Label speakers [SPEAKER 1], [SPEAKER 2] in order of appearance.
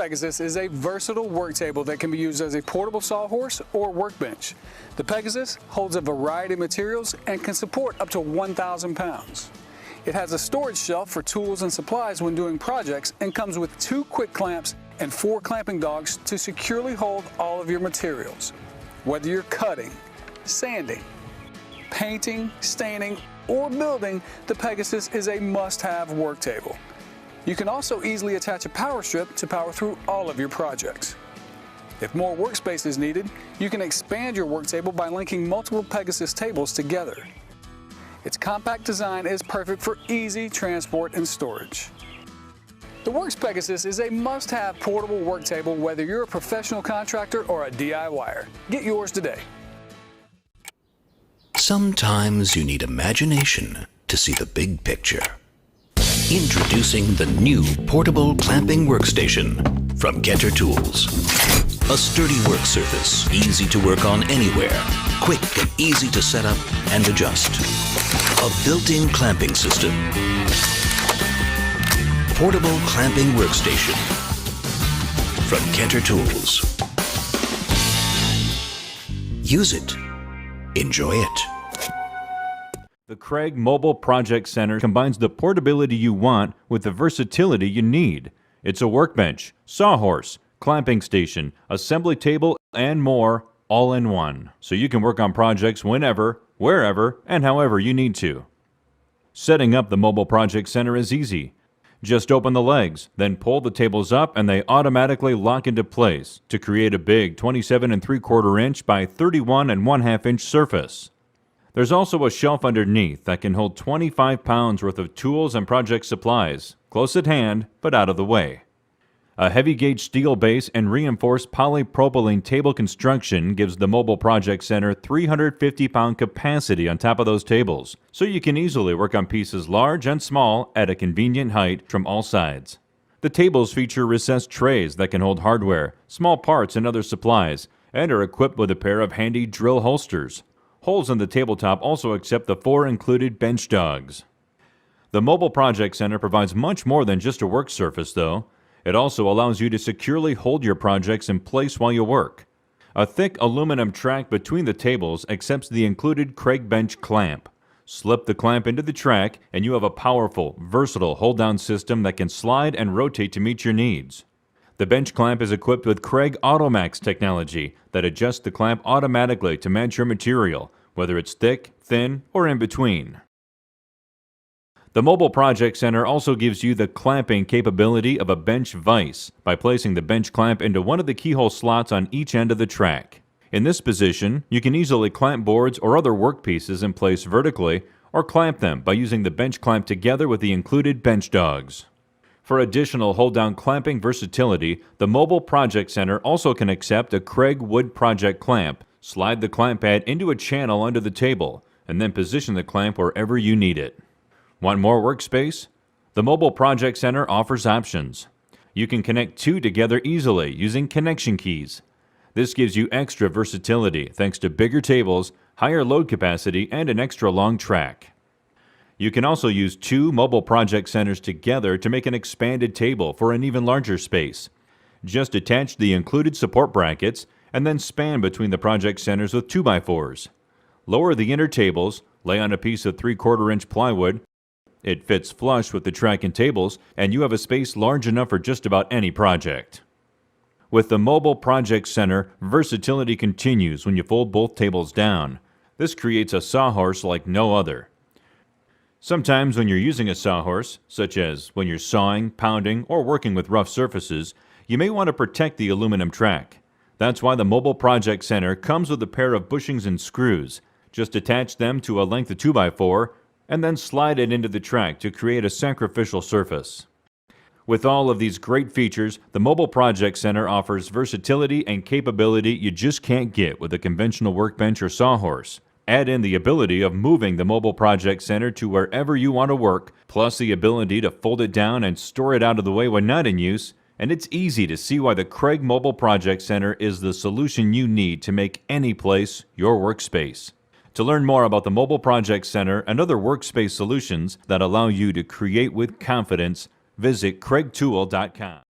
[SPEAKER 1] Pegasus is a versatile work table that can be used as a portable sawhorse or workbench. The Pegasus holds a variety of materials and can support up to 1,000 pounds. It has a storage shelf for tools and supplies when doing projects and comes with 2 quick clamps and 4 clamping dogs to securely hold all of your materials. Whether you're cutting, sanding, painting, staining, or building, the Pegasus is a must-have work table. You can also easily attach a power strip to power through all of your projects. If more workspace is needed, you can expand your work table by linking multiple Pegasus tables together. Its compact design is perfect for easy transport and storage. The Works Pegasus is a must-have portable work table whether you're a professional contractor or a DIYer. Get yours today.
[SPEAKER 2] Sometimes you need imagination to see the big picture. Introducing the new Portable Clamping Workstation from Kenter Tools. A sturdy work surface, easy to work on anywhere, quick and easy to set up and adjust. A built-in clamping system. Portable Clamping Workstation from Kenter Tools. Use it. Enjoy it.
[SPEAKER 3] The Craig Mobile Project Center combines the portability you want with the versatility you need. It's a workbench, sawhorse, clamping station, assembly table, and more, all in one. So you can work on projects whenever, wherever, and however you need to. Setting up the Mobile Project Center is easy. Just open the legs, then pull the tables up and they automatically lock into place to create a big 27 3/4 inch by 31 1/2 inch surface. There's also a shelf underneath that can hold 25 pounds worth of tools and project supplies, close at hand, but out of the way. A heavy-gauge steel base and reinforced polypropylene table construction gives the Mobile Project Center 350-pound capacity on top of those tables, so you can easily work on pieces large and small at a convenient height from all sides. The tables feature recessed trays that can hold hardware, small parts, and other supplies, and are equipped with a pair of handy drill holsters. Holes in the tabletop also accept the 4 included bench dogs. The Mobile Project Center provides much more than just a work surface, though. It also allows you to securely hold your projects in place while you work. A thick aluminum track between the tables accepts the included Craig bench clamp. Slip the clamp into the track and you have a powerful, versatile hold-down system that can slide and rotate to meet your needs. The bench clamp is equipped with Craig Automax technology that adjusts the clamp automatically to match your material, whether it's thick, thin, or in between. The Mobile Project Center also gives you the clamping capability of a bench vise by placing the bench clamp into one of the keyhole slots on each end of the track. In this position, you can easily clamp boards or other workpieces in place vertically or clamp them by using the bench clamp together with the included bench dogs. For additional hold-down clamping versatility, the Mobile Project Center also can accept a Craig wood project clamp. Slide the clamp pad into a channel under the table, and then position the clamp wherever you need it. Want more workspace? The Mobile Project Center offers options. You can connect 2 together easily using connection keys. This gives you extra versatility thanks to bigger tables, higher load capacity, and an extra long track. You can also use 2 Mobile Project Centers together to make an expanded table for an even larger space. Just attach the included support brackets and then span between the project centers with 2x4s. Lower the inner tables, lay on a piece of 3/4 inch plywood. It fits flush with the track and tables, and you have a space large enough for just about any project. With the Mobile Project Center, versatility continues when you fold both tables down. This creates a sawhorse like no other. Sometimes when you're using a sawhorse, such as when you're sawing, pounding, or working with rough surfaces, you may want to protect the aluminum track. That's why the Mobile Project Center comes with a pair of bushings and screws. Just attach them to a length of 2x4 and then slide it into the track to create a sacrificial surface. With all of these great features, the Mobile Project Center offers versatility and capability you just can't get with a conventional workbench or sawhorse. Add in the ability of moving the Mobile Project Center to wherever you want to work, plus the ability to fold it down and store it out of the way when not in use, and it's easy to see why the Craig Mobile Project Center is the solution you need to make any place your workspace. To learn more about the Mobile Project Center and other workspace solutions that allow you to create with confidence, visit craigtool.com.